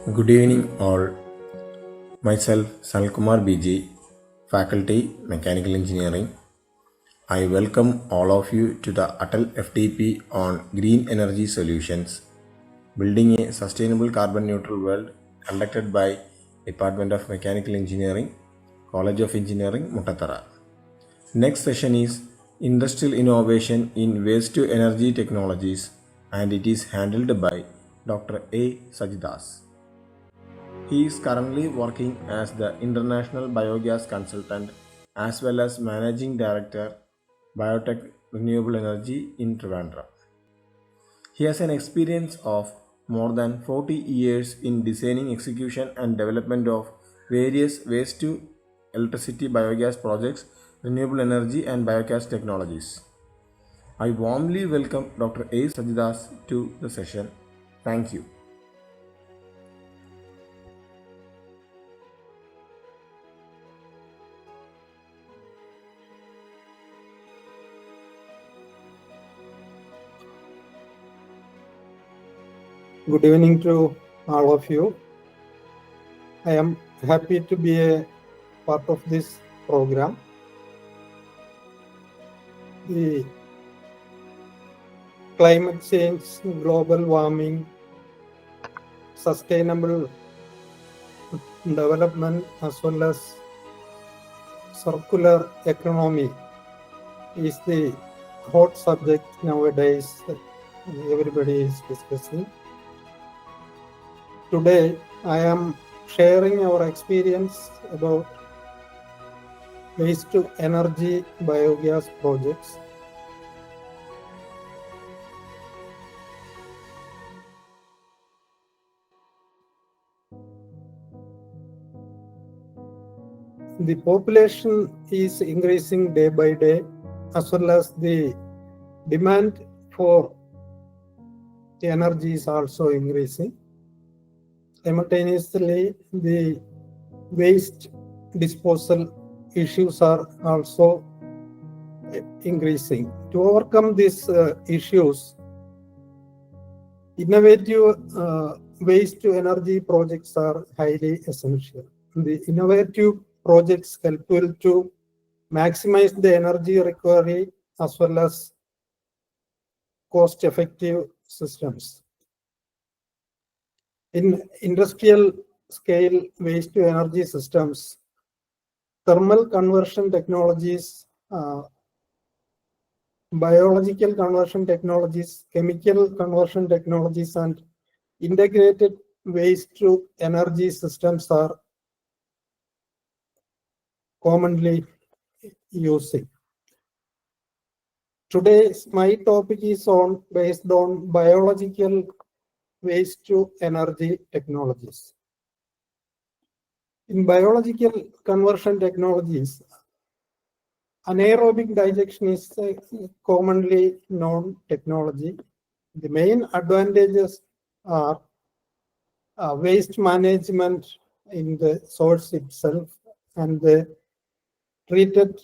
Good evening, all. Myself, Sanalkumar BG, Faculty Mechanical Engineering. I welcome all of you to the ATAL-FDP on Green Energy Solutions, Building a Sustainable Carbon Neutral World, conducted by Department of Mechanical Engineering, College of Engineering, Muttathara. Next session is Industrial Innovation in Waste to Energy Technologies, and it is handled by Dr. A. Sajidas. He is currently working as the International Biogas Consultant as well as Managing Director, BioTech Renewable Energy in Thiruvananthapuram. He has an experience of more than 40 years in designing, execution, and development of various waste to electricity biogas projects, renewable energy, and biogas technologies. I warmly welcome Dr. A. Sajidas to the session. Thank you. Good evening to all of you. I am happy to be a part of this program. The climate change, global warming, sustainable development, as well as circular economy is the hot subject nowadays that everybody is discussing. Today, I am sharing our experience about waste to energy biogas projects. The population is increasing day by day, as well as the demand for the energy is also increasing. Simultaneously, the waste disposal issues are also increasing. To overcome these issues, innovative waste to energy projects are highly essential. The innovative projects help to maximize the energy recovery as well as cost-effective systems. In industrial scale waste to energy systems, thermal conversion technologies, biological conversion technologies, chemical conversion technologies, and integrated waste to energy systems are commonly using. Today, my topic is based on biological waste to energy technologies. In biological conversion technologies, anaerobic digestion is a commonly known technology. The main advantages are waste management in the source itself, and the treated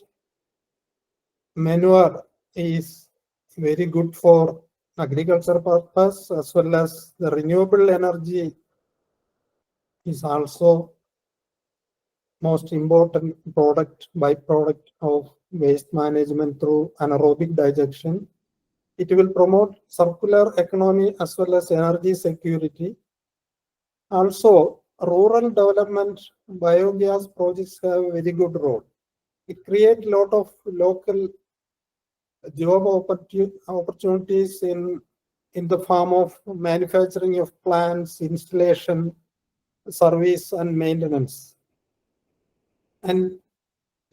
manure is very good for agriculture purpose, as well as the renewable energy is also most important byproduct of waste management through anaerobic digestion. It will promote circular economy as well as energy security. Also, rural development biogas projects have a very good role. It creates a lot of local job opportunities in the form of manufacturing of plants, installation, service, and maintenance. And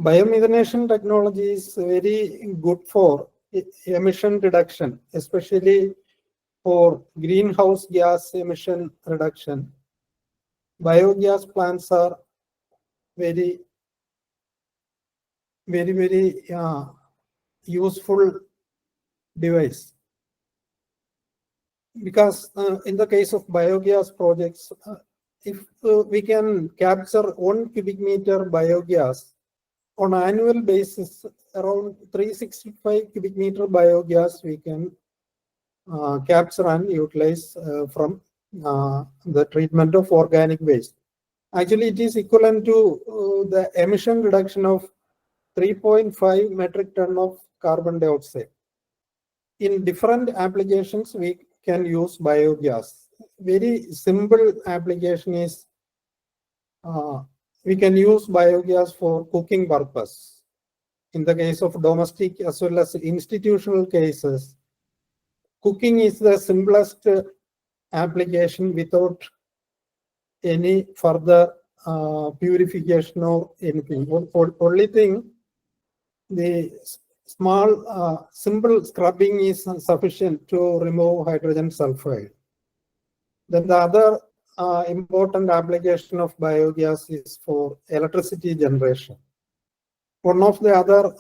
biomethanation technology is very good for emission reduction, especially for greenhouse gas emission reduction. Biogas plants are very useful device, because in the case of biogas projects, if we can capture 1 cubic meter biogas on an annual basis, around 365 cubic meter biogas we can capture and utilize from the treatment of organic waste. Actually, it is equivalent to the emission reduction of 3.5 metric ton of carbon dioxide. In different applications, we can use biogas. Very simple application is we can use biogas for cooking purpose. In the case of domestic as well as institutional cases, cooking is the simplest application without any further purification or anything. Only thing, the small simple scrubbing is sufficient to remove hydrogen sulfide. Then the other important application of biogas is for electricity generation. One of the other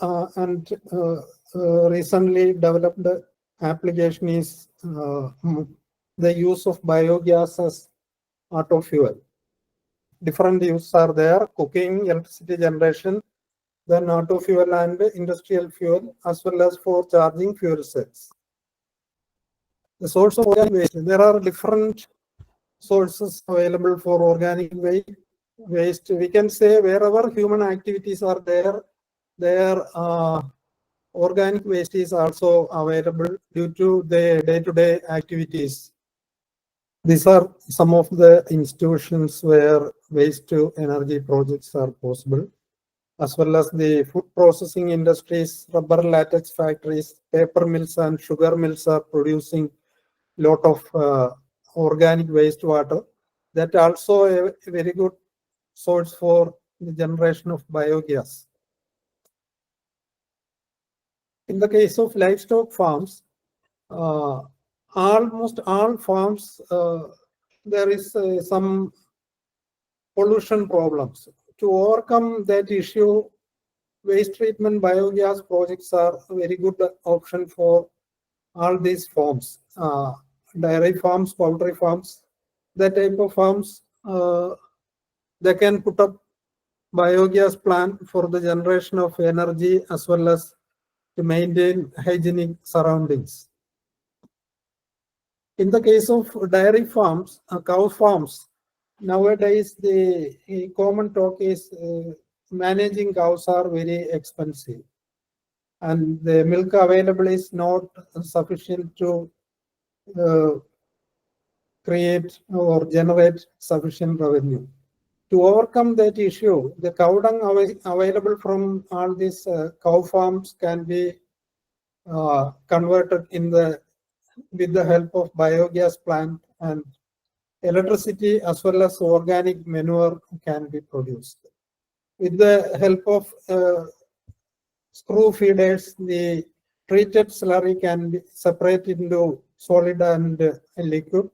recently developed application is the use of biogas as auto fuel. Different uses are there: cooking, electricity generation, then auto fuel and industrial fuel, as well as for charging fuel cells. The source of organic waste, there are different sources available for organic waste. We can say wherever human activities are there, their organic waste is also available due to the day-to-day activities. These are some of the institutions where waste-to-energy projects are possible, as well as the food processing industries, rubber latex factories, paper mills and sugar mills are producing a lot of organic wastewater. That also a very good source for the generation of biogas. In the case of livestock farms, almost all farms, there is some pollution problems. To overcome that issue, waste treatment biogas projects are a very good option for all these farms. Dairy farms, poultry farms, that type of farms, they can put up biogas plant for the generation of energy as well as to maintain hygienic surroundings. In the case of dairy farms, cow farms, nowadays the common talk is managing cows are very expensive, and the milk available is not sufficient to create or generate sufficient revenue. To overcome that issue, the cow dung available from all these cow farms can be converted with the help of biogas plant, and electricity as well as organic manure can be produced. With the help of screw feeders, the treated slurry can be separated into solid and liquid.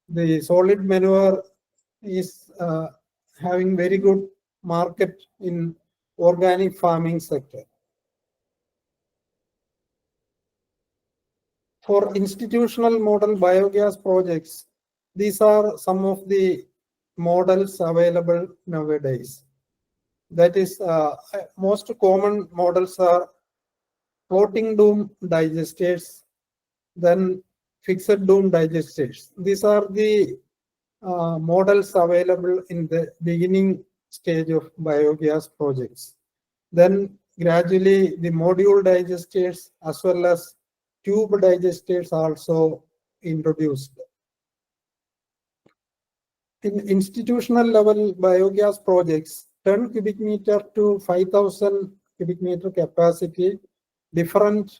The solid manure is having very good market in organic farming sector. For institutional model biogas projects, these are some of the models available nowadays. That is, most common models are floating dome digesters, then fixed dome digesters. These are the models available in the beginning stage of biogas projects. Then gradually the module digesters as well as tube digesters also introduced. In institutional level biogas projects, 10 cubic meter to 5,000 cubic meter capacity, different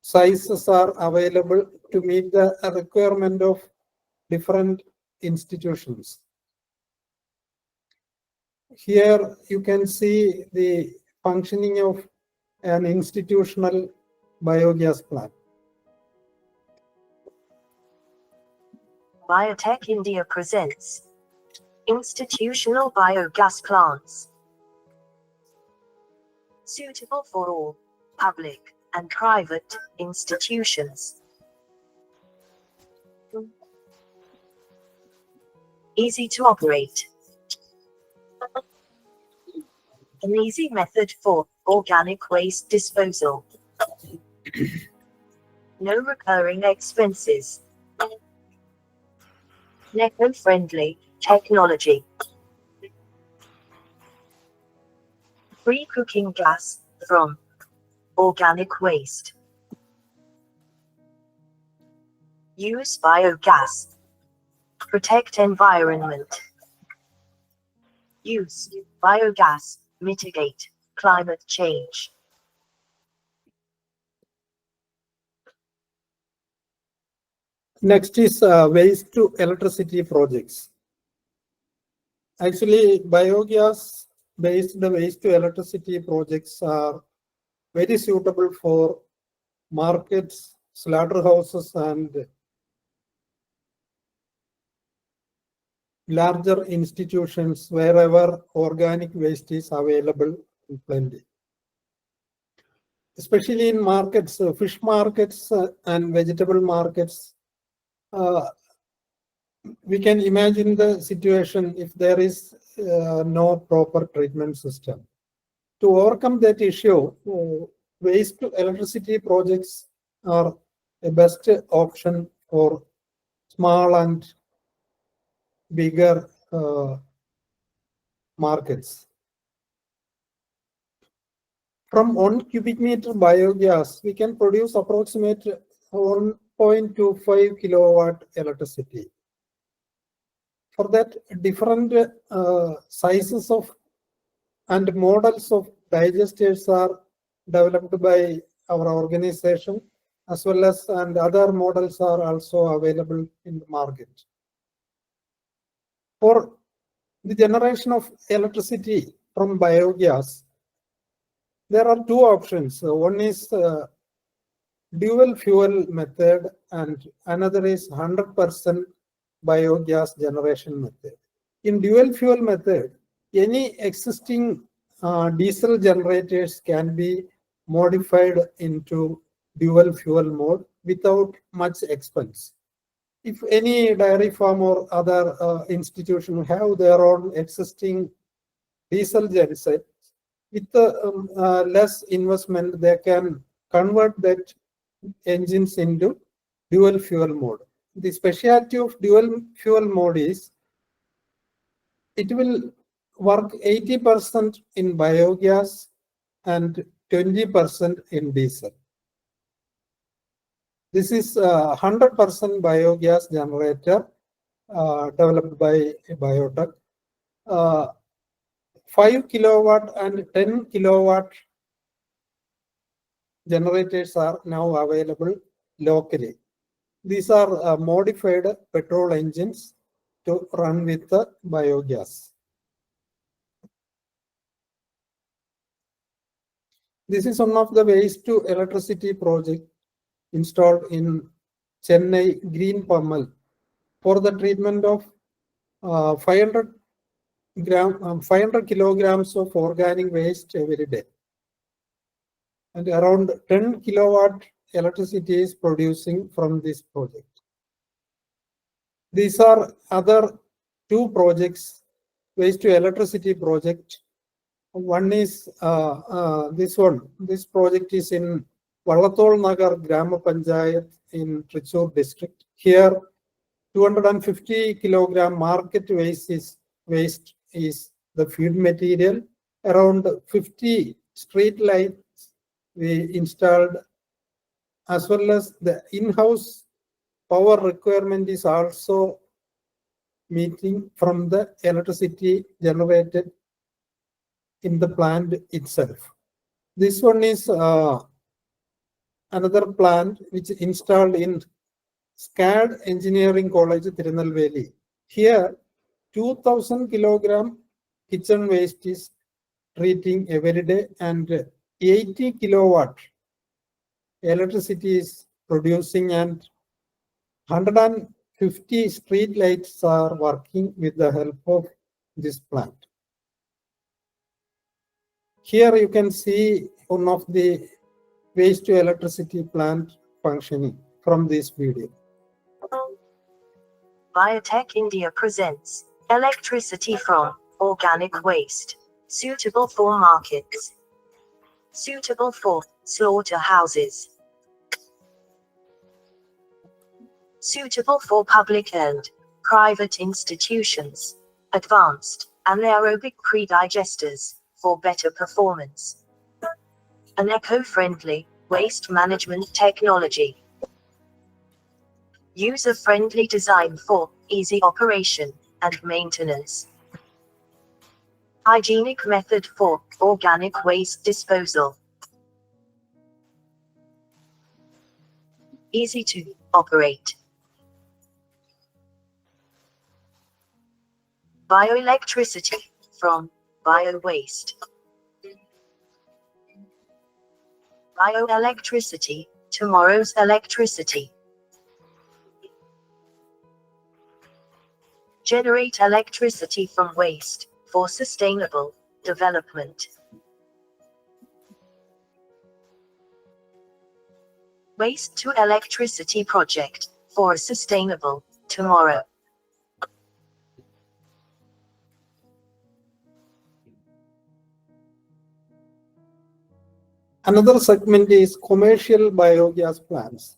sizes are available to meet the requirement of different institutions. Here you can see the functioning of an institutional biogas plant. BioTech India presents institutional biogas plants, suitable for all public and private institutions. Easy to operate. An easy method for organic waste disposal. No recurring expenses. eco-friendly technology. Free cooking gas from organic waste. Use biogas. Protect environment. Use biogas. Mitigate climate change. Next is waste to electricity projects. Actually, biogas based waste to electricity projects are very suitable for markets, slaughterhouses, and larger institutions wherever organic waste is available in plenty. Especially in markets, fish markets and vegetable markets, we can imagine the situation if there is no proper treatment system. To overcome that issue, waste to electricity projects are the best option for small and bigger markets. From 1 cubic meter biogas, we can produce approximately 1.25 kilowatt electricity. For that, different sizes of and models of digesters are developed by our organization, as well as and other models are also available in the market. For the generation of electricity from biogas, there are two options. One is dual fuel method and another is 100% biogas generation method. In dual fuel method, any existing diesel generators can be modified into dual fuel mode without much expense. If any dairy farm or other institution have their own existing diesel genset, with less investment, they can convert that engines into dual fuel mode. The specialty of dual fuel mode is it will work 80% in biogas and 20% in diesel. This is a 100% biogas generator developed by BioTech. 5 kilowatt and 10 kilowatt generators are now available locally. These are modified petrol engines to run with the biogas. This is one of the waste to electricity project installed in Chennai Green Pummel for the treatment of 500 kilograms of organic waste every day. And around 10 kilowatt electricity is producing from this project. These are other two projects, waste to electricity project. One is this one. This project is in Vallathol Nagar Grama Panchayat in Trichur district. Here, 250 kilogram market waste is the feed material. Around 50 street lights we installed, as well as the in-house power requirement is also meeting from the electricity generated in the plant itself. This one is another plant which is installed in SCAD Engineering College, Tirunelveli. Here, 2000 kilogram kitchen waste is treating every day and 80 kilowatt electricity is producing, and 150 street lights are working with the help of this plant. Here you can see one of the waste to electricity plant functioning from this video. BioTech India presents electricity from organic waste, suitable for markets, suitable for slaughterhouses, suitable for public and private institutions, advanced anaerobic pre-digesters for better performance, an eco-friendly waste management technology, user-friendly design for easy operation and maintenance, hygienic method for organic waste disposal, easy to operate, bioelectricity from bio-waste, bioelectricity, tomorrow's electricity, generate electricity from waste for sustainable development, waste to electricity project for a sustainable tomorrow. Another segment is commercial biogas plants.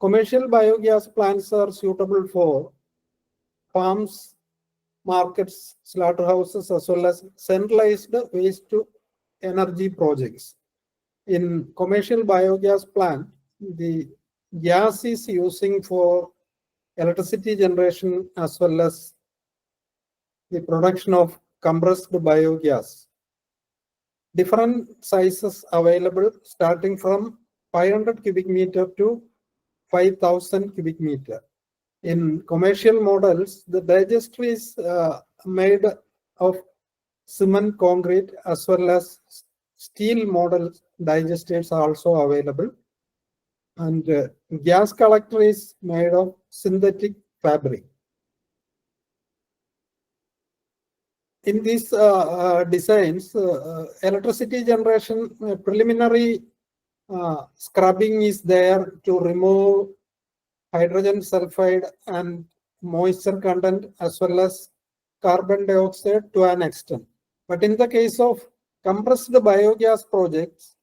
Commercial biogas plants are suitable for farms, markets, slaughterhouses, as well as centralized waste to energy projects. In commercial biogas plant, the gas is using for electricity generation as well as the production of compressed biogas. Different sizes available starting from 500 cubic meter to 5,000 cubic meter. In commercial models, the digester is made of cement concrete as well as steel model digesters are also available. And gas collector is made of synthetic fabric. In these designs, electricity generation preliminary scrubbing is there to remove hydrogen sulfide and moisture content as well as carbon dioxide to an extent. But in the case of compressed biogas projects,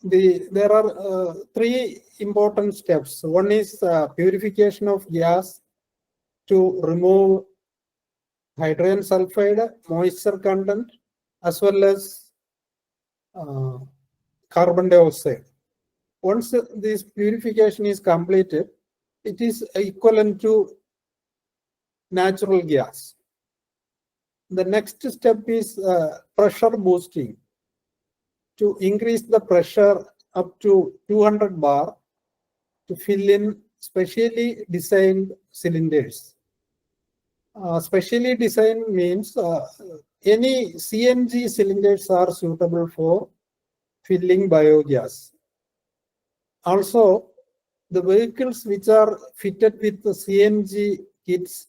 there are three important steps. One is purification of gas to remove hydrogen sulfide, moisture content, as well as carbon dioxide. Once this purification is completed, it is equivalent to natural gas. The next step is pressure boosting to increase the pressure up to 200 bar to fill in specially designed cylinders. Specially designed means any CNG cylinders are suitable for filling biogas. Also, the vehicles which are fitted with the CNG kits,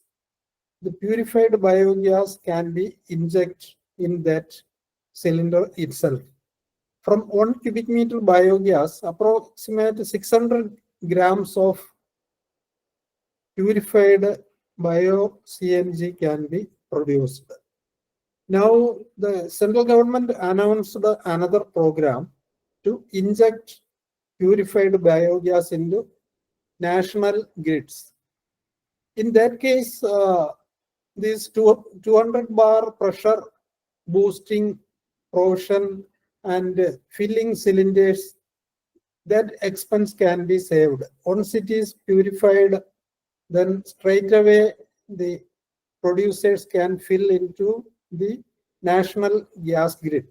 the purified biogas can be injected in that cylinder itself. From 1 cubic meter biogas, approximately 600 grams of purified bio-CNG can be produced. Now, the central government announced another program to inject purified biogas into national grids. In that case, this 200 bar pressure boosting provision and filling cylinders, that expense can be saved. Once it is purified, then straight away the producers can fill into the national gas grid.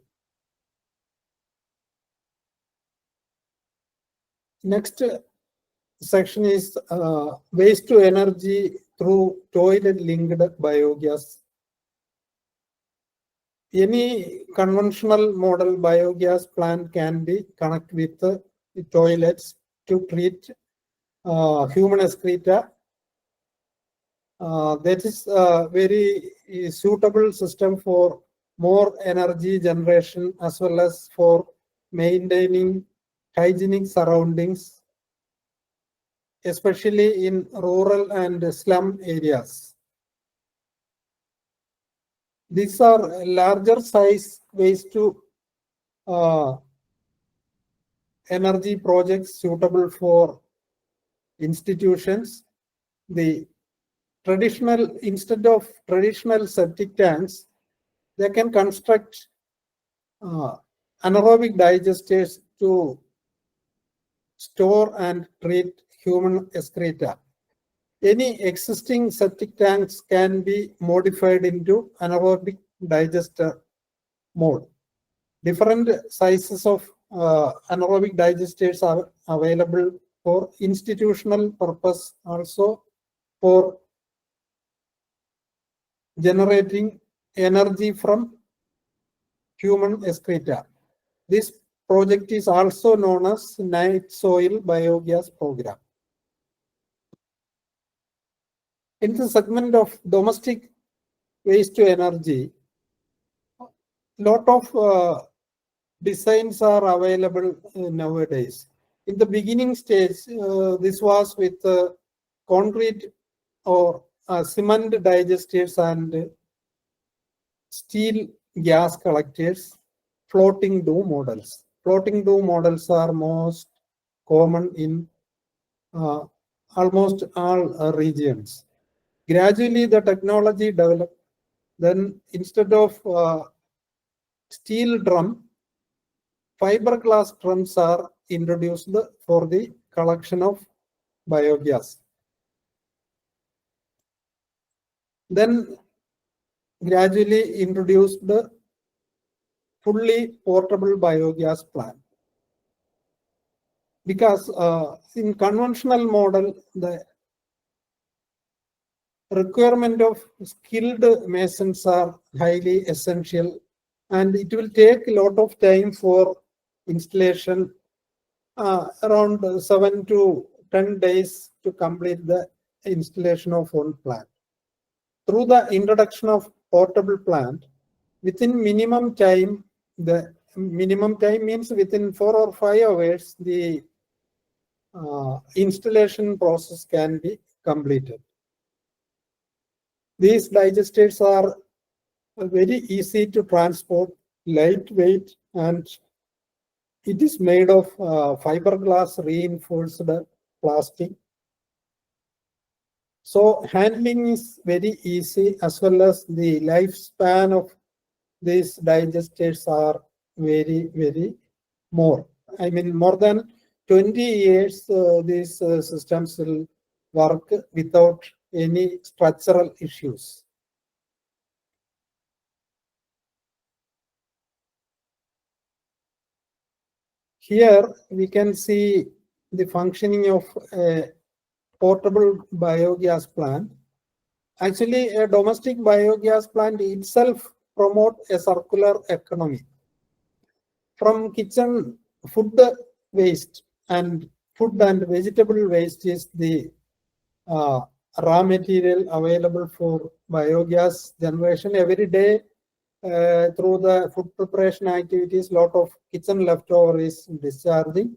Next section is waste to energy through toilet linked biogas. Any conventional model biogas plant can be connected with the toilets to treat human excreta. That is a very suitable system for more energy generation as well as for maintaining hygienic surroundings, especially in rural and slum areas. These are larger size waste to energy projects suitable for institutions, the traditional, instead of traditional septic tanks, they can construct anaerobic digesters to store and treat human excreta. Any existing septic tanks can be modified into anaerobic digester mode. Different sizes of anaerobic digesters are available for institutional purpose, also for generating energy from human excreta. This project is also known as night soil biogas program. In the segment of domestic waste to energy, lot of designs are available nowadays. In the beginning stage, this was with concrete or cement digesters and steel gas collectors, floating dome models. Floating dome models are most common in almost all regions. Gradually, the technology developed. Then, instead of steel drum, fiberglass drums are introduced for the collection of biogas. Then, gradually introduced the fully portable biogas plant. Because in conventional model, the requirement of skilled masons are highly essential, and it will take a lot of time for installation, around 7 to 10 days to complete the installation of one plant. Through the introduction of portable plant, within minimum time, the minimum time means within 4 or 5 hours, the installation process can be completed. These digesters are very easy to transport, lightweight, and it is made of fiberglass reinforced plastic. So handling is very easy, as well as the lifespan of these digesters are very more. I mean, more than 20 years, these systems will work without any structural issues. Here we can see the functioning of a portable biogas plant. Actually, a domestic biogas plant itself promotes a circular economy. From kitchen food waste and food and vegetable waste is the raw material available for biogas generation. Every day, through the food preparation activities, lot of kitchen leftover is discharging.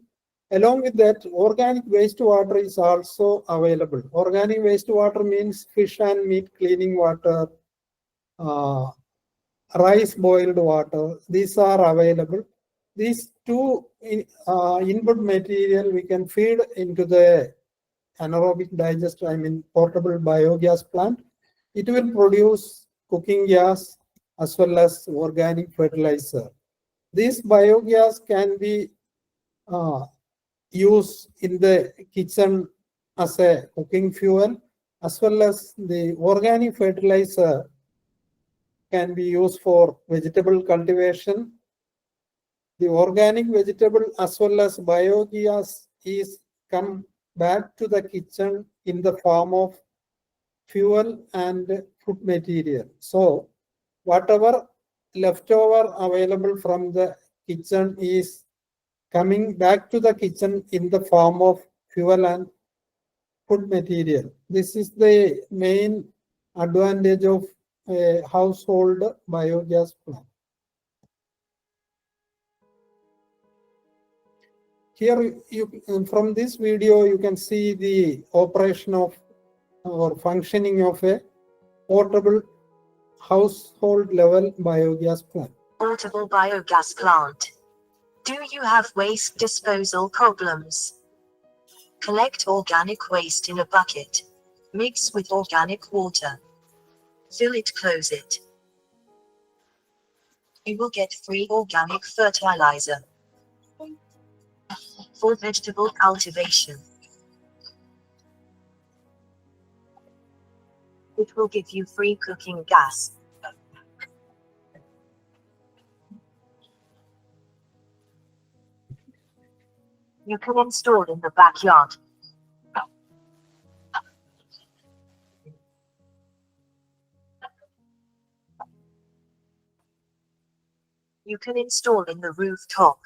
Along with that, organic wastewater is also available. Organic wastewater means fish and meat cleaning water, rice boiled water. These are available. These two input material we can feed into the anaerobic digester, I mean portable biogas plant. It will produce cooking gas as well as organic fertilizer. This biogas can be used in the kitchen as a cooking fuel, as well as the organic fertilizer can be used for vegetable cultivation. The organic vegetable as well as biogas is come back to the kitchen in the form of fuel and food material. So whatever leftover available from the kitchen is coming back to the kitchen in the form of fuel and food material. This is the main advantage of a household biogas plant. Here, from this video, you can see the operation of or functioning of a portable household level biogas plant. Portable biogas plant. Do you have waste disposal problems? Collect organic waste in a bucket. Mix with organic water. Fill it, close it. You will get free organic fertilizer for vegetable cultivation. It will give you free cooking gas. You can install in the backyard. You can install in the rooftop.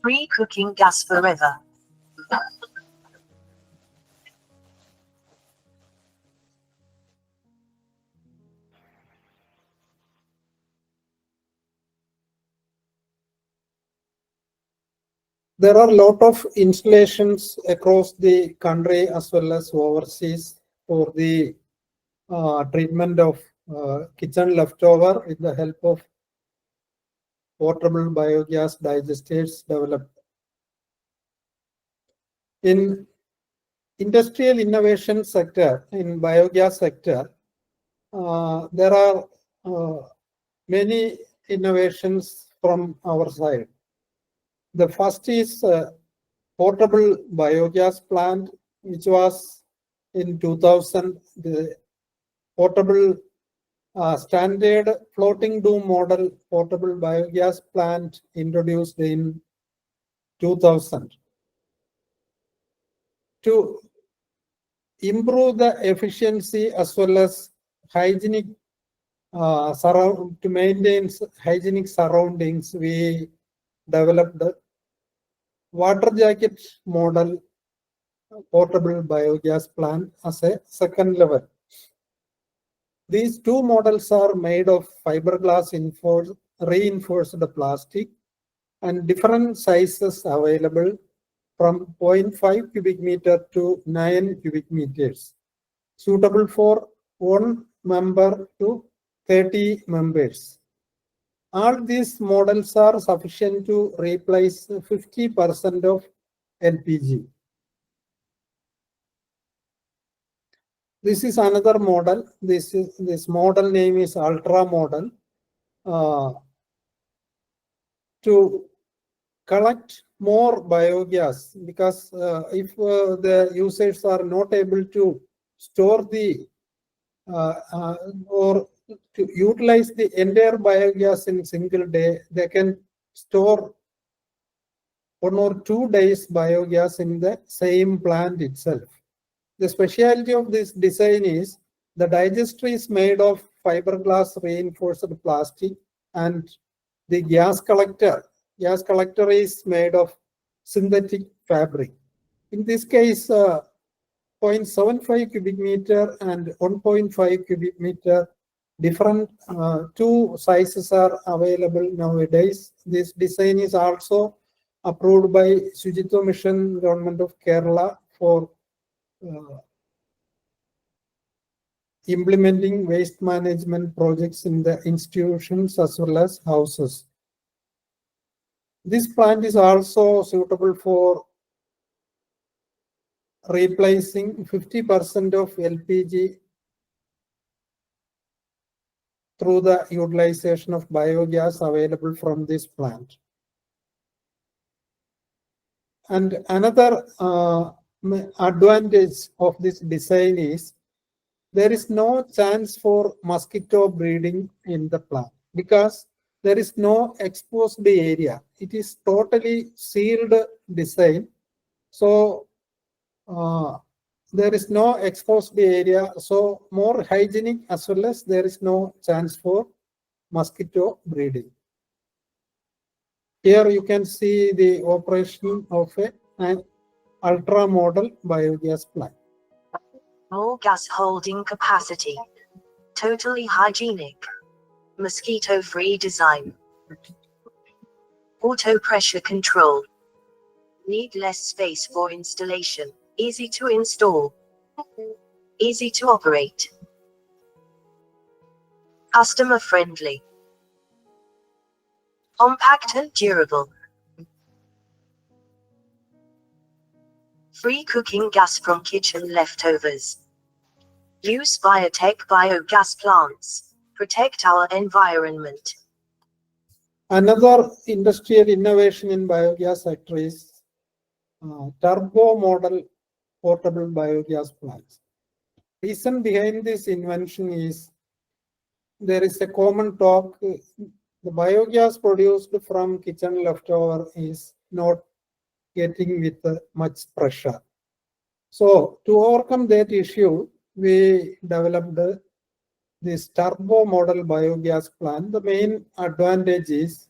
Free cooking gas forever. There are a lot of installations across the country as well as overseas for the treatment of kitchen leftover with the help of portable biogas digesters developed. In industrial innovation sector, in biogas sector, there are many innovations from our side. The first is portable biogas plant, which was in 2000, the portable standard floating dome model portable biogas plant introduced in 2000 to improve the efficiency as well as hygienic to maintain hygienic surroundings. We developed the water jacket model portable biogas plant as a second level. These two models are made of fiberglass reinforced plastic and different sizes available from 0.5 cubic meter to 9 cubic meters, suitable for 1 member to 30 members. All these models are sufficient to replace 50% of LPG. This is another model. This model name is Ultra model. To collect more biogas, because if the users are not able to store the or to utilize the entire biogas in single day, they can store 1 or 2 days biogas in the same plant itself. The specialty of this design is the digester is made of fiberglass reinforced plastic and the gas collector is made of synthetic fabric. In this case, 0.75 cubic meter and 1.5 cubic meter different two sizes are available nowadays. This design is also approved by Shujitwa Mission, Government of Kerala, for implementing waste management projects in the institutions as well as houses. This plant is also suitable for replacing 50% of LPG through the utilization of biogas available from this plant. And another advantage of this design is there is no chance for mosquito breeding in the plant because there is no exposed area. It is totally sealed design. So there is no exposed area. So more hygienic as well as there is no chance for mosquito breeding. Here you can see the operation of an ultra model biogas plant. More gas holding capacity. Totally hygienic. Mosquito-free design. Auto pressure control. Need less space for installation. Easy to install. Easy to operate. Customer friendly. Compact and durable. Free cooking gas from kitchen leftovers. Use BioTech biogas plants. Protect our environment. Another industrial innovation in biogas sector is turbo model portable biogas plants. Reason behind this invention is there is a common talk. The biogas produced from kitchen leftover is not getting with much pressure. So to overcome that issue, we developed this turbo model biogas plant. The main advantage is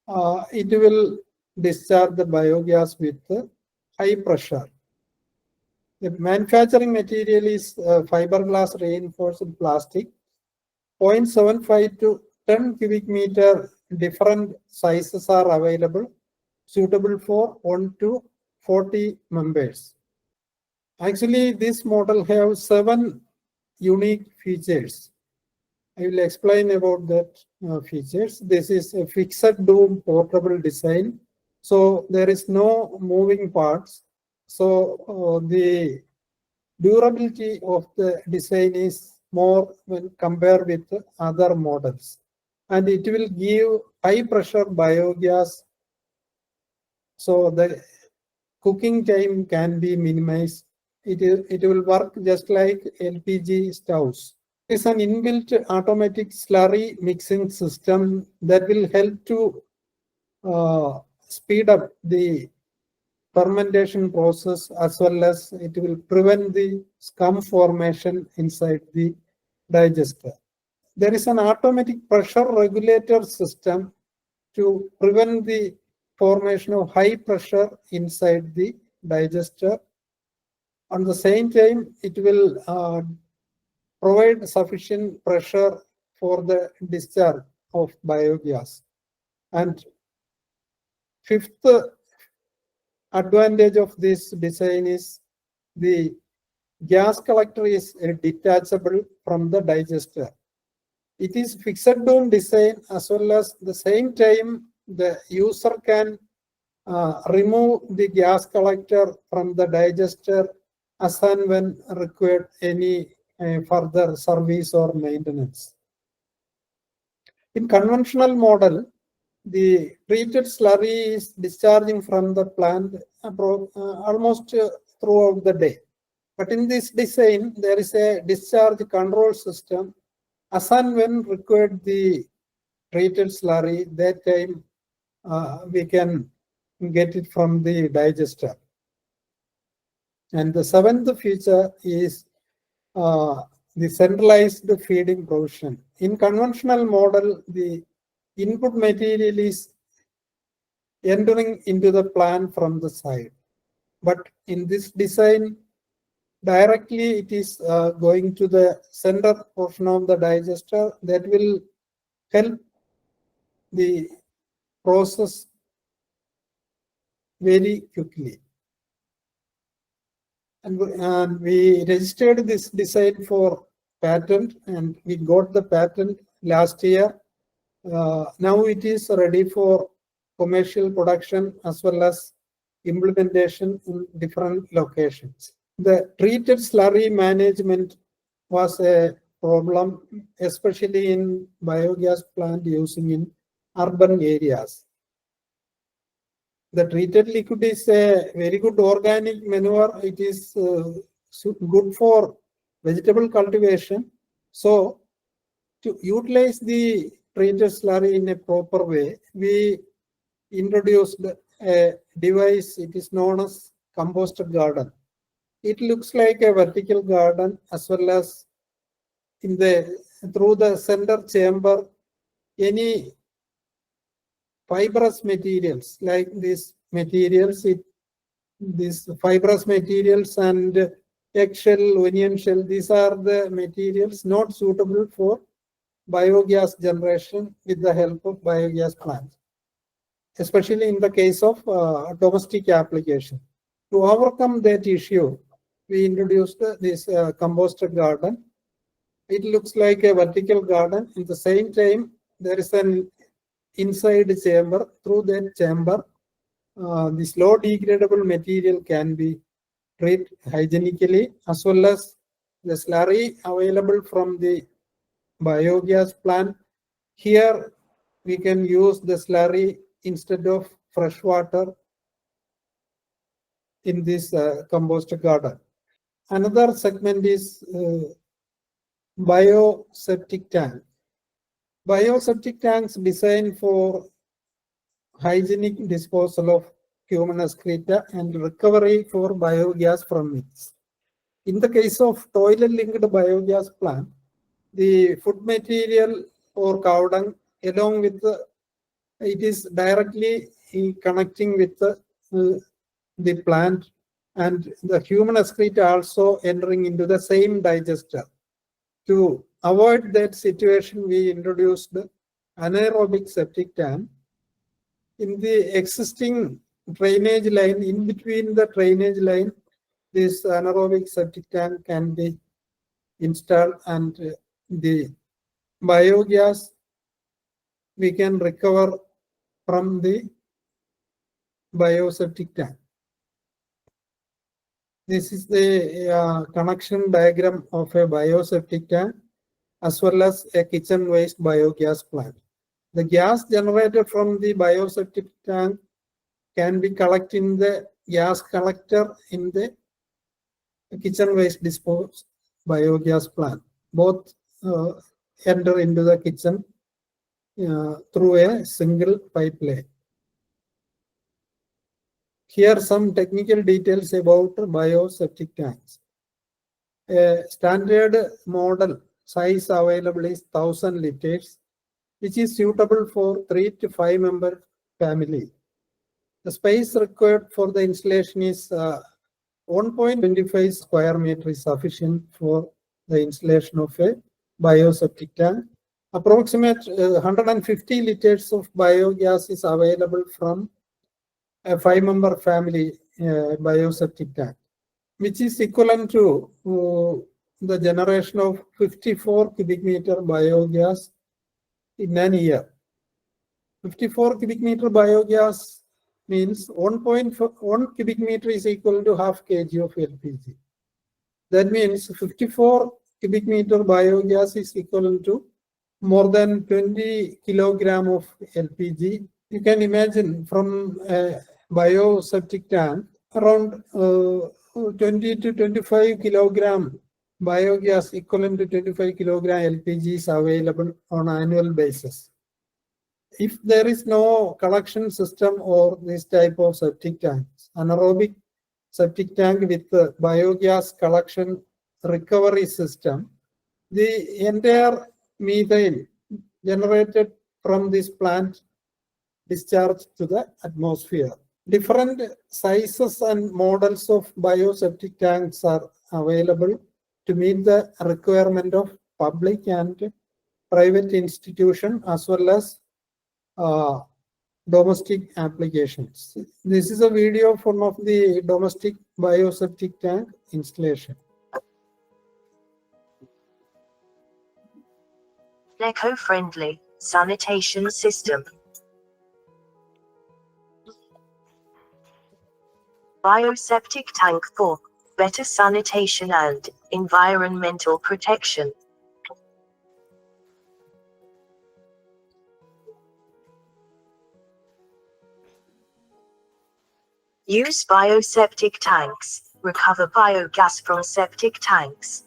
it will discharge the biogas with high pressure. The manufacturing material is fiberglass reinforced plastic, 0.75 to 10 cubic meter. Different sizes are available, suitable for 1 to 40 members. Actually, this model has 7 unique features. I will explain about that features. This is a fixed dome portable design. So there is no moving parts. So the durability of the design is more when compared with other models. And it will give high pressure biogas. So the cooking time can be minimized. It will work just like LPG stoves. It's an inbuilt automatic slurry mixing system that will help to speed up the fermentation process, as well as it will prevent the scum formation inside the digester. There is an automatic pressure regulator system to prevent the formation of high pressure inside the digester. At the same time, it will provide sufficient pressure for the discharge of biogas. And fifth advantage of this design is the gas collector is detachable from the digester. It is fixed dome design, as well as the same time the user can remove the gas collector from the digester as and when required any further service or maintenance. In conventional model, the treated slurry is discharging from the plant almost throughout the day. But in this design, there is a discharge control system. As and when required the treated slurry, that time we can get it from the digester. And the seventh feature is the centralized feeding provision. In conventional model, the input material is entering into the plant from the side. But in this design, directly it is going to the center portion of the digester. That will help the process very quickly. And we registered this design for patent, and we got the patent last year. Now it is ready for commercial production as well as implementation in different locations. The treated slurry management was a problem, especially in biogas plant using in urban areas. The treated liquid is a very good organic manure. It is good for vegetable cultivation. So to utilize the treated slurry in a proper way, we introduced a device. It is known as composter garden. It looks like a vertical garden, as well as in through the center chamber, any fibrous materials like these materials, these fibrous materials and eggshell, onion shell, these are the materials not suitable for biogas generation with the help of biogas plants, especially in the case of domestic application. To overcome that issue, we introduced this composter garden. It looks like a vertical garden. At the same time, there is an inside chamber. Through that chamber, this low degradable material can be treat hygienically, as well as the slurry available from the biogas plant. Here we can use the slurry instead of fresh water in this compost garden. Another segment is bioseptic tank. Bioseptic tanks designed for hygienic disposal of human excreta and recovery for biogas from it. In the case of toilet-linked biogas plant, the food material or cow dung, along with it is directly connecting with the plant, and the human excreta also entering into the same digester. To avoid that situation, we introduced anaerobic septic tank. In the existing drainage line, in between the drainage line, this anaerobic septic tank can be installed, and the biogas we can recover from the bioseptic tank. This is the connection diagram of a bioseptic tank as well as a kitchen waste biogas plant. The gas generated from the bioseptic tank can be collected in the gas collector in the kitchen waste disposal biogas plant. Both enter into the kitchen through a single pipeline. Here some technical details about bioseptic tanks. A standard model size available is 1000 liters, which is suitable for 3 to 5 member family. The space required for the installation is 1.25 square meter is sufficient for the installation of a bioseptic tank. Approximate 150 liters of biogas is available from a 5-member family bioseptic tank, which is equivalent to the generation of 54 cubic meter biogas in an year. 54 cubic meter biogas means 1.1 cubic meter is equal to half kg of LPG. That means 54 cubic meter biogas is equivalent to more than 20 kilogram of LPG. You can imagine from a bioseptic tank, around 20 to 25 kilogram biogas equivalent to 25 kilogram LPG is available on an annual basis. If there is no collection system or this type of septic tanks, anaerobic septic tank with the biogas collection recovery system, the entire methane generated from this plant discharged to the atmosphere. Different sizes and models of bioseptic tanks are available to meet the requirement of public and private institution as well as domestic applications. This is a video of one of the domestic bioseptic tank installation. Eco-friendly sanitation system. Bioseptic tank for better sanitation and environmental protection. Use bioseptic tanks. Recover biogas from septic tanks.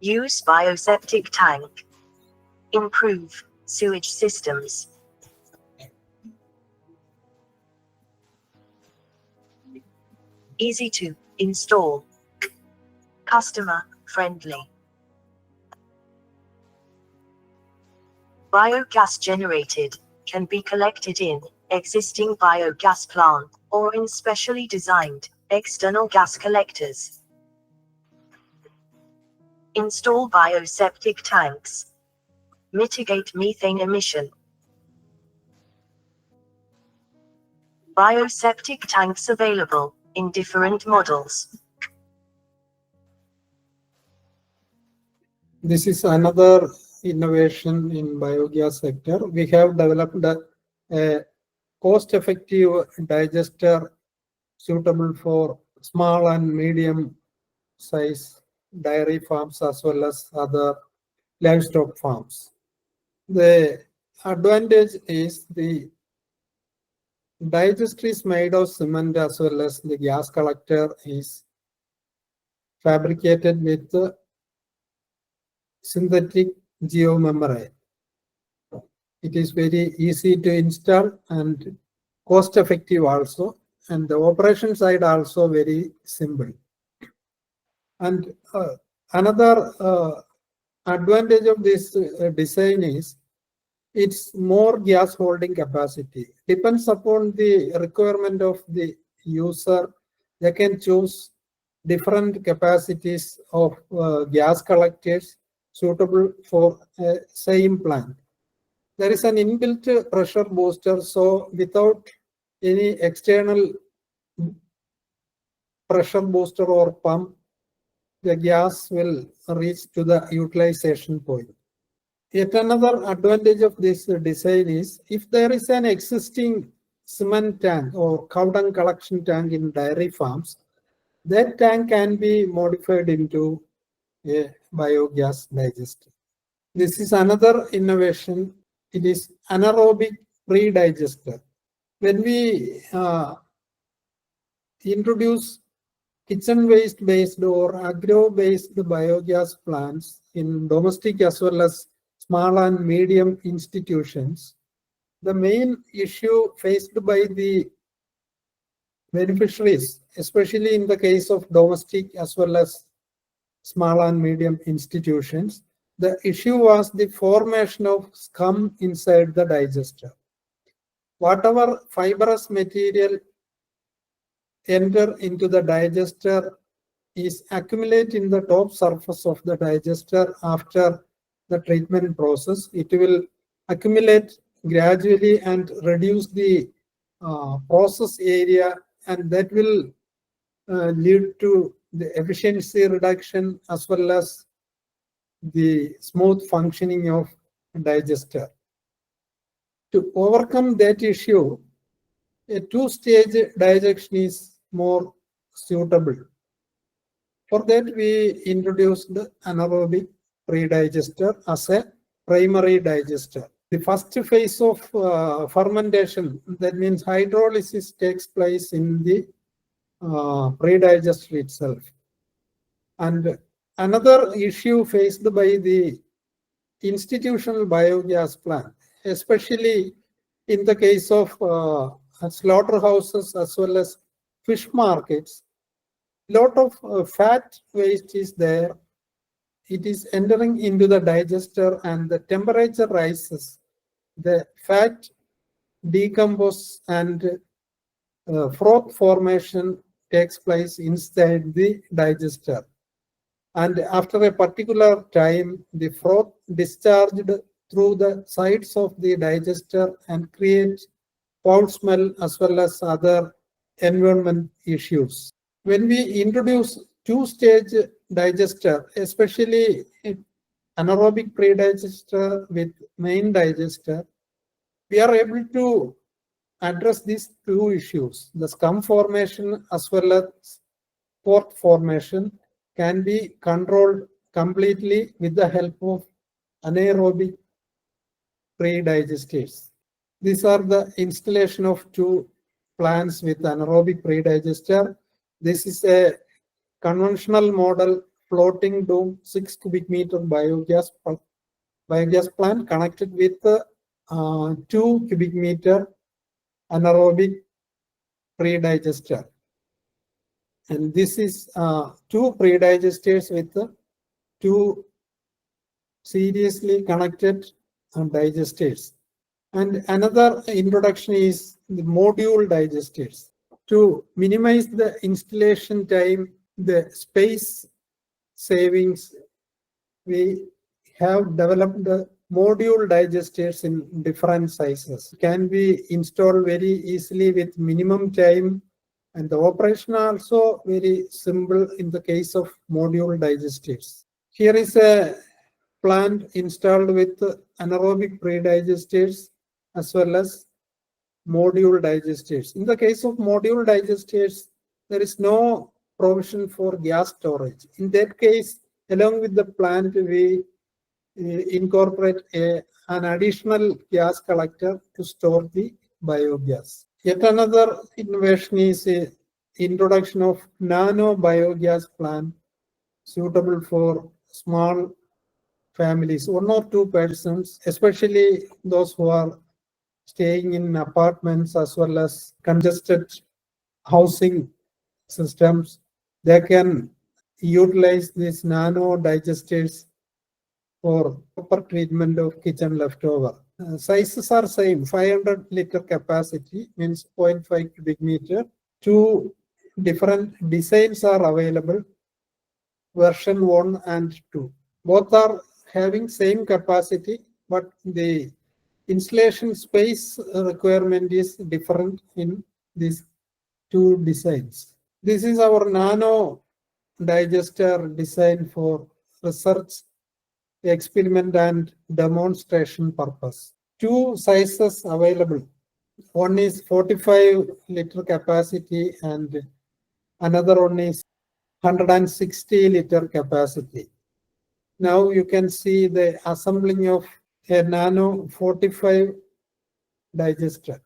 Use bioseptic tank. Improve sewage systems. Easy to install. Customer friendly. Biogas generated can be collected in existing biogas plant or in specially designed external gas collectors. Install bioseptic tanks. Mitigate methane emission. Bioseptic tanks available in different models. This is another innovation in biogas sector. We have developed a cost-effective digester suitable for small and medium size dairy farms as well as other livestock farms. The advantage is the digester is made of cement as well as the gas collector is fabricated with synthetic geomembrane. It is very easy to install and cost effective also, and the operation side also very simple. And another advantage of this design is it's more gas holding capacity. Depends upon the requirement of the user. They can choose different capacities of gas collectors suitable for same plant. There is an inbuilt pressure booster, so without any external pressure booster or pump, the gas will reach to the utilization point. Yet another advantage of this design is if there is an existing cement tank or cow dung collection tank in dairy farms, that tank can be modified into a biogas digester. This is another innovation. It is anaerobic pre-digester. When we introduce kitchen waste based or agro based biogas plants in domestic as well as small and medium institutions, the main issue faced by the beneficiaries, especially in the case of domestic as well as small and medium institutions, the issue was the formation of scum inside the digester. Whatever fibrous material enter into the digester is accumulate in the top surface of the digester after the treatment process. It will accumulate gradually and reduce the process area, and that will lead to the efficiency reduction as well as the smooth functioning of digester. To overcome that issue, a two-stage digestion is more suitable. For that, we introduced the anaerobic pre-digester as a primary digester. The first phase of fermentation, that means hydrolysis, takes place in the pre-digester itself. And another issue faced by the institutional biogas plant, especially in the case of slaughterhouses as well as fish markets, lot of fat waste is there. It is entering into the digester and the temperature rises. The fat decomposes and froth formation takes place inside the digester. And after a particular time, the froth discharged through the sides of the digester and creates foul smell as well as other environment issues. When we introduce two-stage digester, especially anaerobic pre-digester with main digester, we are able to address these two issues. The scum formation as well as port formation can be controlled completely with the help of anaerobic pre-digesters. These are the installation of two plants with anaerobic pre-digester. This is a conventional model floating dome 6 cubic meter biogas plant connected with 2 cubic meter anaerobic pre-digester. And this is two pre-digesters with two seriously connected digesters. And another introduction is the module digesters. To minimize the installation time, the space savings, we have developed the module digesters in different sizes. It can be installed very easily with minimum time, and the operation also very simple in the case of module digesters. Here is a plant installed with anaerobic pre-digesters as well as module digesters. In the case of module digesters, there is no provision for gas storage. In that case, along with the plant, we incorporate an additional gas collector to store the biogas. Yet another innovation is introduction of nano biogas plant suitable for small families, 1 or 2 persons, especially those who are staying in apartments as well as congested housing systems. They can utilize these nano digesters for proper treatment of kitchen leftover. Sizes are same, 500-liter capacity means 0.5 cubic meter. 2 different designs are available, version 1 and 2. Both are having same capacity, but the installation space requirement is different in these 2 designs. This is our nano digester design for research, experiment and demonstration purpose. 2 sizes available. One is 45-liter capacity and another one is 160-liter capacity. Now you can see the assembling of a nano 45 digester.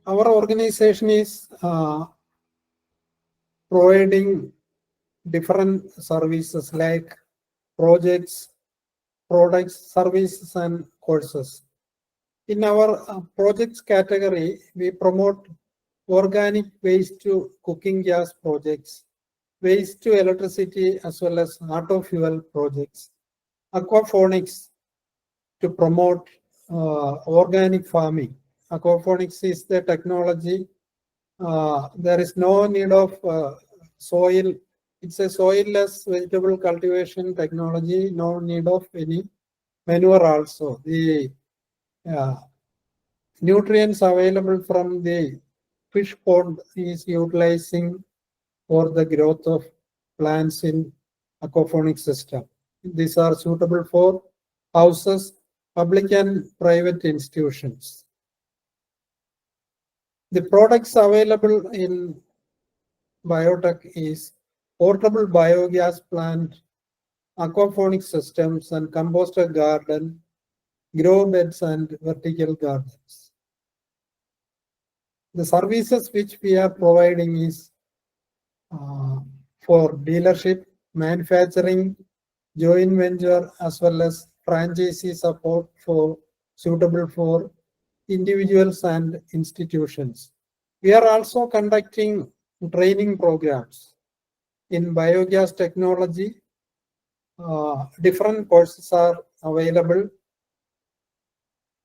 Our organization is providing different services like projects, products, services, and courses. In our projects category, we promote organic waste to cooking gas projects, waste to electricity as well as auto fuel projects, aquaponics to promote organic farming. Aquaponics is the technology. There is no need of soil. It's a soilless vegetable cultivation technology, no need of any manure also. The nutrients available from the fish pond is utilizing for the growth of plants in aquaponic system. These are suitable for houses, public and private institutions. The products available in BioTech is portable biogas plant, aquaponic systems and composter garden, grow beds and vertical gardens. The services which we are providing is for dealership, manufacturing, joint venture as well as franchisee support for suitable for individuals and institutions. We are also conducting training programs in biogas technology. Different courses are available.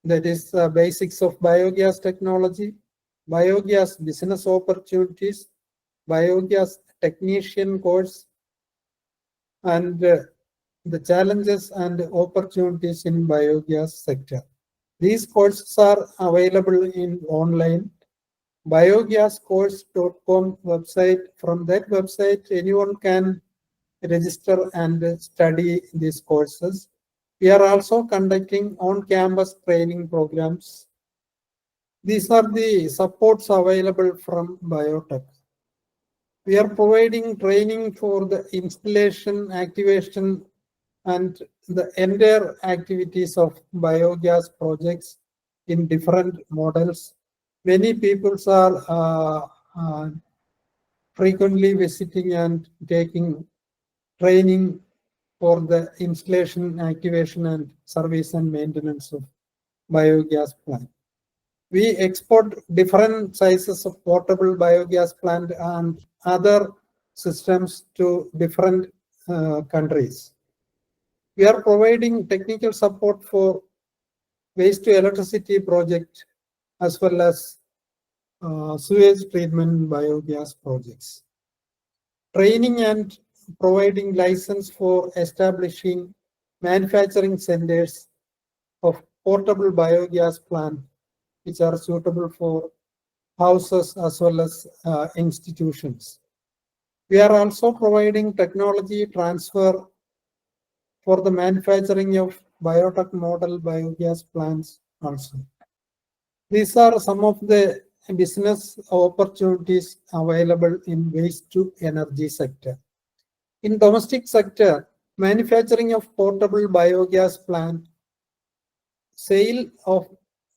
That is basics of biogas technology, biogas business opportunities, biogas technician course, and the challenges and opportunities in biogas sector. These courses are available in online biogascourse.com website. From that website, anyone can register and study these courses. We are also conducting on-campus training programs. These are the supports available from BioTech. We are providing training for the installation, activation, and the entire activities of biogas projects in different models. Many people are frequently visiting and taking training for the installation, activation, and service and maintenance of biogas plant. We export different sizes of portable biogas plant and other systems to different countries. We are providing technical support for waste to electricity project as well as sewage treatment biogas projects. Training and providing license for establishing manufacturing centers of portable biogas plant which are suitable for houses as well as institutions. We are also providing technology transfer for the manufacturing of BioTech model biogas plants also. These are some of the business opportunities available in waste to energy sector. In domestic sector, manufacturing of portable biogas plant, sale of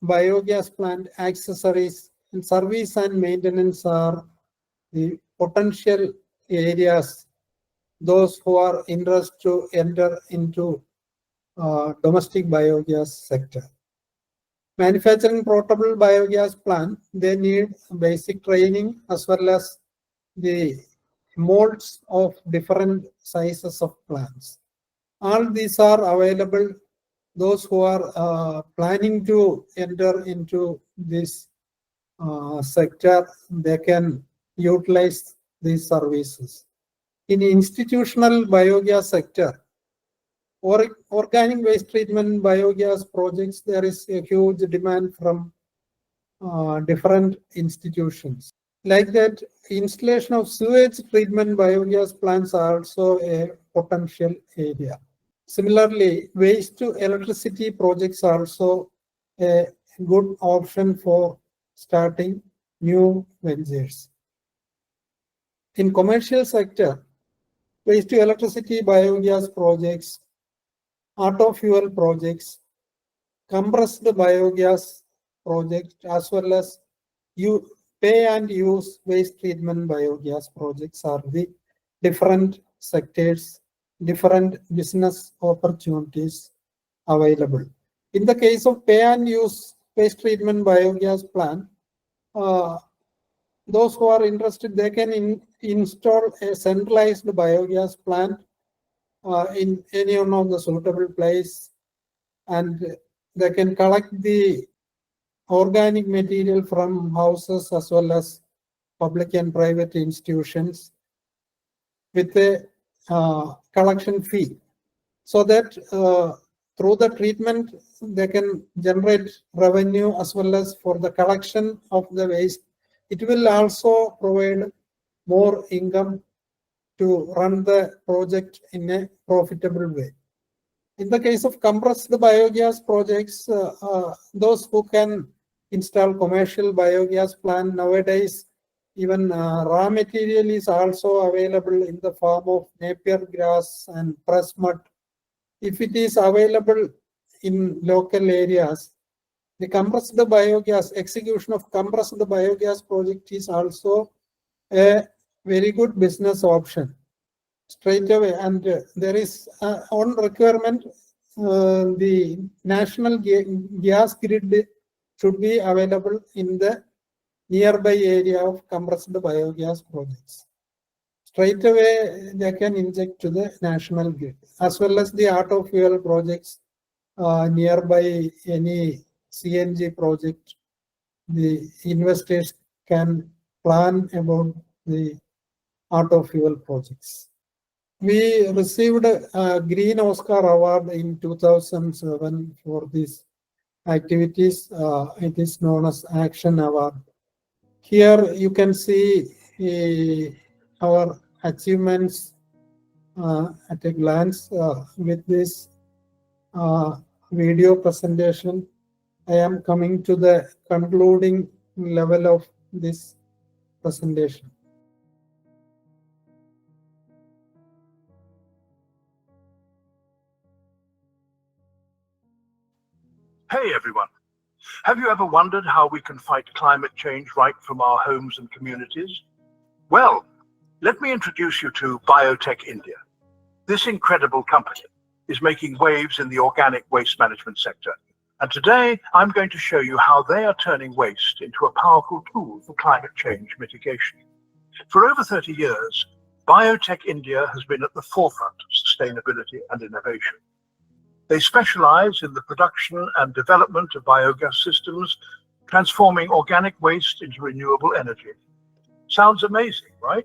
biogas plant accessories, and service and maintenance are the potential areas those who are interested to enter into domestic biogas sector. Manufacturing portable biogas plant, they need basic training as well as the molds of different sizes of plants. All these are available. Those who are planning to enter into this sector, they can utilize these services. In institutional biogas sector, organic waste treatment biogas projects, there is a huge demand from different institutions. Like that, installation of sewage treatment biogas plants are also a potential area. Similarly, waste to electricity projects are also a good option for starting new ventures. In commercial sector, waste to electricity biogas projects, auto fuel projects, compressed biogas project, as well as pay and use waste treatment biogas projects are the different sectors, different business opportunities available. In the case of pay and use waste treatment biogas plant, those who are interested, they can install a centralized biogas plant in any one of the suitable place, and they can collect the organic material from houses as well as public and private institutions with a collection fee, so that through the treatment they can generate revenue as well as for the collection of the waste. It will also provide more income to run the project in a profitable way. In the case of compressed biogas projects, those who can install commercial biogas plant. Nowadays, even raw material is also available in the form of napier grass and press mud. If it is available in local areas, the compressed biogas, execution of compressed biogas project is also a very good business option straight away. And there is on requirement, the national gas grid should be available in the nearby area of compressed biogas projects. Straight away, they can inject to the national grid, as well as the auto fuel projects nearby any CNG project. The investors can plan about the auto fuel projects. We received a Green Oscar Award in 2007 for these activities. It is known as Action Award. Here you can see our achievements at a glance. With this video presentation, I am coming to the concluding level of this presentation. Hey everyone, have you ever wondered how we can fight climate change right from our homes and communities? Well, let me introduce you to BioTech India. This incredible company is making waves in the organic waste management sector. And today I'm going to show you how they are turning waste into a powerful tool for climate change mitigation. For over 30 years, BioTech India has been at the forefront of sustainability and innovation. They specialize in the production and development of biogas systems, transforming organic waste into renewable energy. Sounds amazing, right?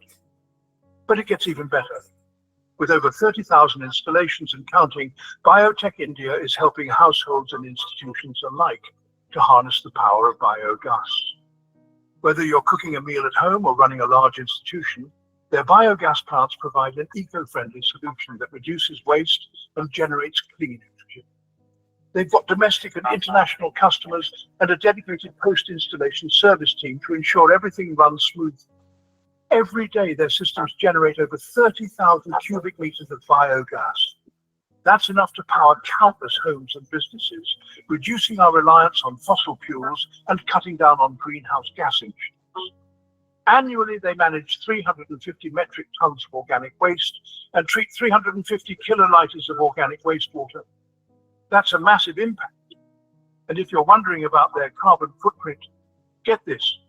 But it gets even better. With over 30,000 installations and counting, BioTech India is helping households and institutions alike to harness the power of biogas. Whether you're cooking a meal at home or running a large institution, their biogas plants provide an eco-friendly solution that reduces waste and generates clean energy. They've got domestic and international customers and a dedicated post-installation service team to ensure everything runs smoothly. Every day, their systems generate over 30,000 cubic meters of biogas. That's enough to power countless homes and businesses, reducing our reliance on fossil fuels and cutting down on greenhouse gas emissions. Annually, they manage 350 metric tons of organic waste and treat 350 kiloliters of organic wastewater. That's a massive impact. And if you're wondering about their carbon footprint, get this.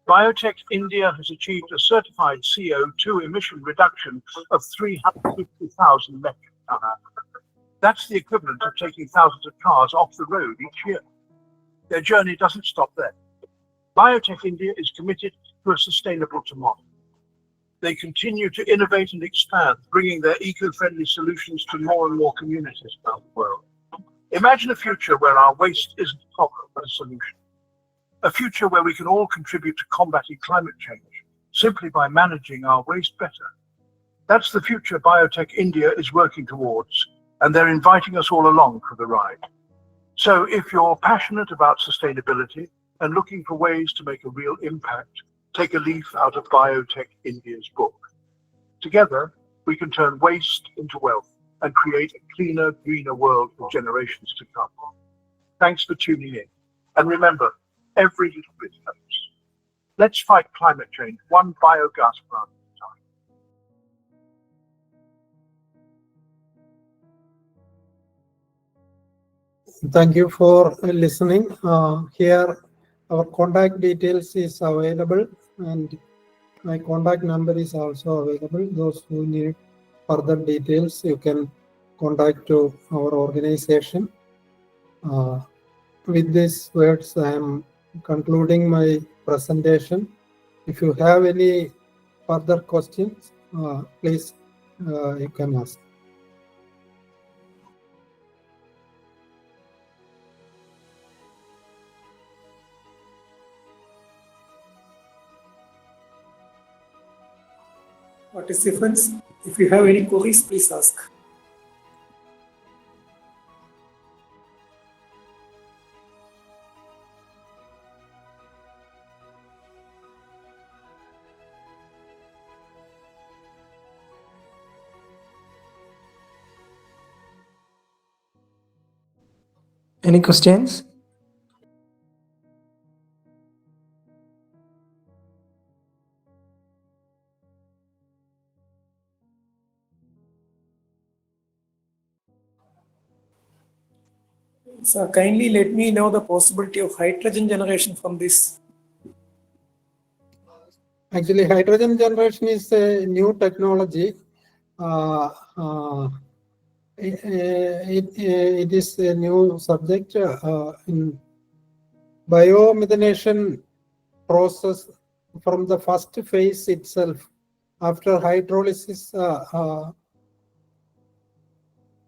BioTech India has achieved a certified CO2 emission reduction of 350,000 metric tons. That's the equivalent of taking thousands of cars off the road each year. Their journey doesn't stop there. BioTech India is committed to a sustainable tomorrow. They continue to innovate and expand, bringing their eco-friendly solutions to more and more communities around the world. Imagine a future where our waste isn't a problem, but a solution. A future where we can all contribute to combating climate change simply by managing our waste better. That's the future BioTech India is working towards, and they're inviting us all along for the ride. So if you're passionate about sustainability and looking for ways to make a real impact, take a leaf out of BioTech India's book. Together, we can turn waste into wealth and create a cleaner, greener world for generations to come. Thanks for tuning in. And remember, every little bit helps. Let's fight climate change, one biogas plant at a time. Thank you for listening. Here, our contact details is available, and my contact number is also available. Those who need further details, you can contact to our organization. With these words, I am concluding my presentation. If you have any further questions, please you can ask. Participants, if you have any queries, please ask. Any questions? So kindly let me know the possibility of hydrogen generation from this. Actually, hydrogen generation is a new technology. It is a new subject in biomethanation process. From the first phase itself, after hydrolysis,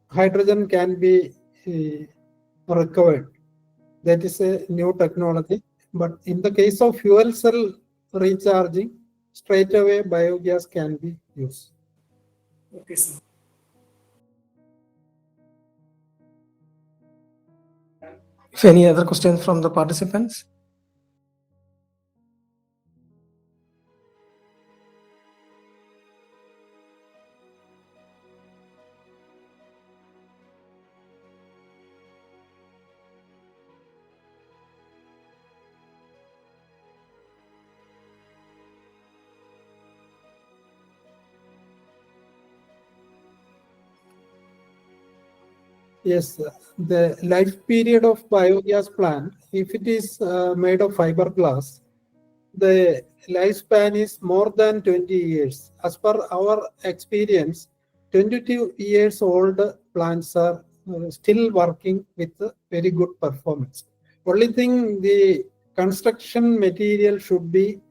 hydrogen can be recovered. That is a new technology. But in the case of fuel cell recharging, straight away biogas can be used. Okay, sir. If any other questions from the participants? Yes, the life period of biogas plant, if it is made of fiberglass, the lifespan is more than 20 years. As per our experience, 22 years old plants are still working with very good performance. Only thing, the construction material should be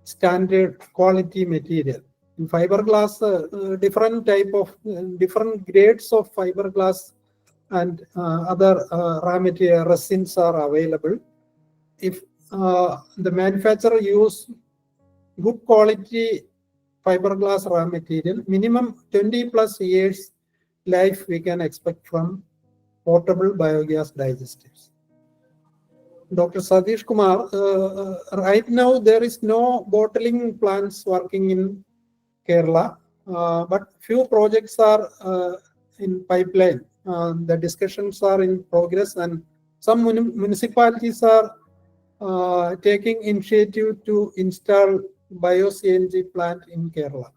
standard quality material. In fiberglass, different type of different grades of fiberglass and other raw material resins are available. If the manufacturer use good quality fiberglass raw material, minimum 20 plus years life we can expect from portable biogas digestives. Dr. Satish Kumar, right now there is no bottling plants working in Kerala, but few projects are in pipeline. The discussions are in progress, and some municipalities are taking initiative to install bio-CNG plant in Kerala.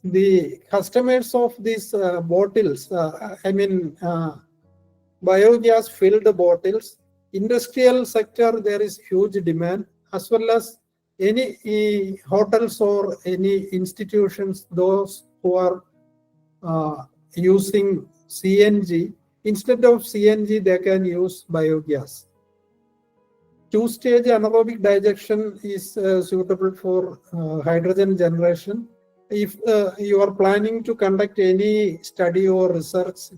The customers of these bottles, biogas filled bottles, industrial sector, there is huge demand, as well as any hotels or any institutions, those who are using CNG, instead of CNG they can use biogas. Two-stage anaerobic digestion is suitable for hydrogen generation. If you are planning to conduct any study or research,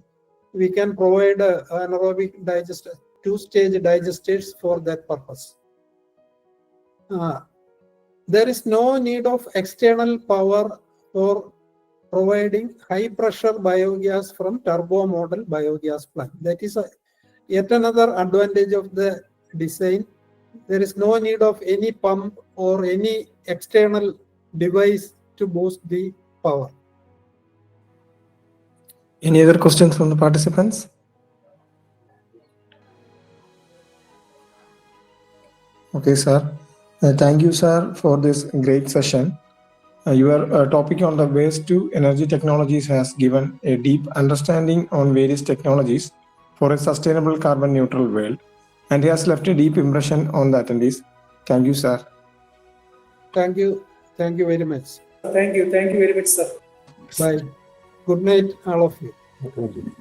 we can provide anaerobic digester, two-stage digesters for that purpose. There is no need of external power for providing high-pressure biogas from turbo model biogas plant. That is yet another advantage of the design. There is no need of any pump or any external device to boost the power. Any other questions from the participants? Okay, sir. Thank you, sir, for this great session. Your topic on the waste to energy technologies has given a deep understanding on various technologies for a sustainable carbon neutral world, and has left a deep impression on the attendees. Thank you, sir. Thank you. Thank you very much. Thank you very much, sir. Bye. Good night, all of you. Thank you.